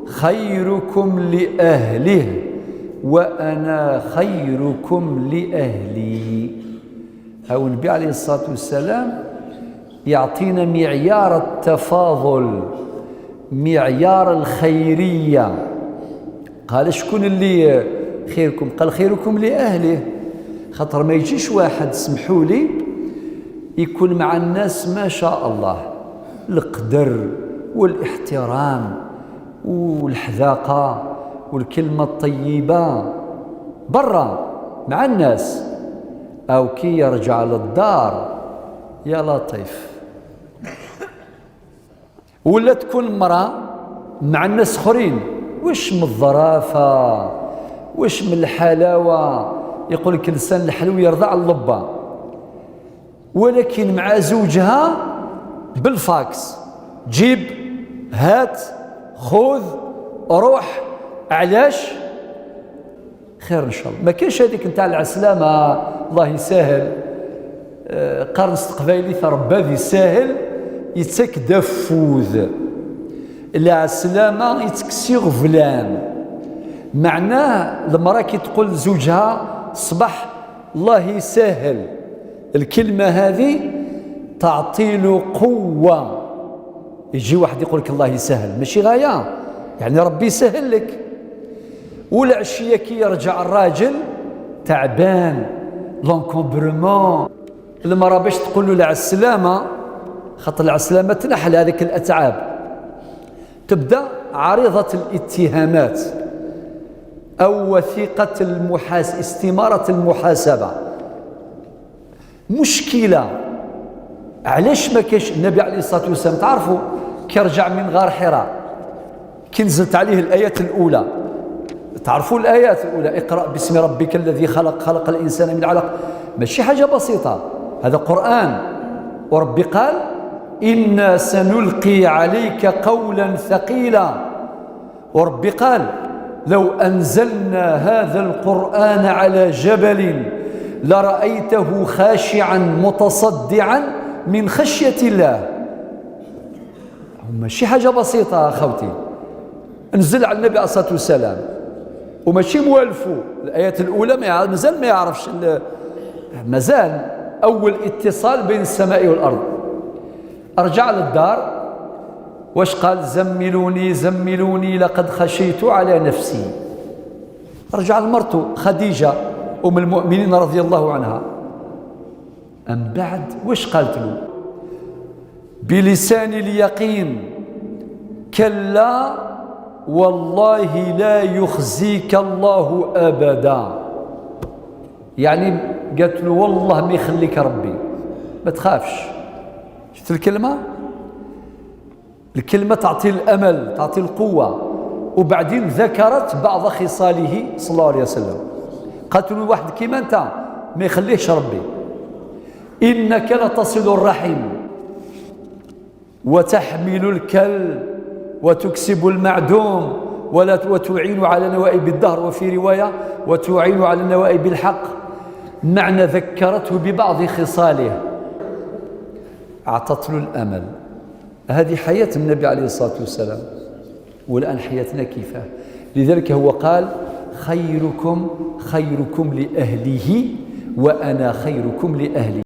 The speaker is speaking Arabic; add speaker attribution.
Speaker 1: خيركم لأهله وأنا خيركم لأهلي. أو النبي عليه الصلاة والسلام يعطينا معيار التفاضل، معيار الخيرية. قال شكون اللي خيركم؟ قال خيركم لأهله. خاطر ما يجيش واحد، سمحوا لي، يكون مع الناس ما شاء الله القدر والاحترام والحذاقة والكلمة الطيبة برا مع الناس، أو كي يرجع للدار يا لطيف. ولا تكون مرأة مع الناس اخرين، واش من الظرافة، واش من الحلاوة، يقول لك لسان الحلو يرضع اللبة. ولكن مع زوجها بالفاكس، جيب هات خذ روح. علاش؟ خير ان شاء الله. ما كاينش هذيك نتاع العسلامة الله يسهل، قرن استقبالي تربى ذي ساهل يتسك دفوذ، العسلامة يتكسي غفلان. معناه المرأة كي تقول لزوجها صباح الله يسهل، الكلمة هذه تعطي له قوة. يجي واحد يقول لك الله يسهل، ماشي غاية، يعني ربي يسهل لك. والعشية كي يرجع الراجل تعبان، لونكومبرمون، المرأة باش تقول له العسلامة، خاطر العسلامة تنحل هذيك الأتعاب. تبدأ عريضة الاتهامات أو وثيقة استمارة المحاسبة. مشكلة. علاش ما كاينش؟ النبي عليه الصلاة والسلام تعرفوا كي رجع من غار حراء، كي نزلت عليه الآيات الأولى، تعرفوا الآيات الأولى، اقرأ باسم ربك الذي خلق، خلق الإنسان من علق. ماشي حاجة بسيطة، هذا قرآن. وربي قال إنا سنلقي عليك قولا ثقيلا. وربي قال لو أنزلنا هذا القرآن على جبل لرأيته خاشعا متصدعا من خشية الله. ماشي حاجة بسيطة أخوتي، نزل على النبي عليه الصلاة والسلام وماشي موالفو. الآيات الأولى مازال ما يعرفش، مازال أول اتصال بين السماء والأرض. أرجع للدار، واش قال؟ زملوني زملوني لقد خشيت على نفسي. رجع لمرته خديجة أم المؤمنين رضي الله عنها. أم بعد واش قالت له؟ بلسان اليقين كلا والله لا يخزيك الله أبدا. يعني قالت له والله ما يخليك ربي، ما تخافش. شفت الكلمة؟ الكلمة تعطي الأمل، تعطي القوة. وبعدين ذكرت بعض خصاله صلى الله عليه وسلم. قالت له واحد كيما أنت ما يخليهش ربي، إنك لتصل الرحم وتحمل الكل وتكسب المعدوم وتعين على نوائب الدهر، وفي رواية وتعين على نوائب الحق. معنى ذكرته ببعض خصاله، أعطت له الأمل. هذه حياة النبي عليه الصلاة والسلام، والآن حياتنا كيفاه. لذلك هو قال خيركم لأهله وأنا خيركم لأهلي.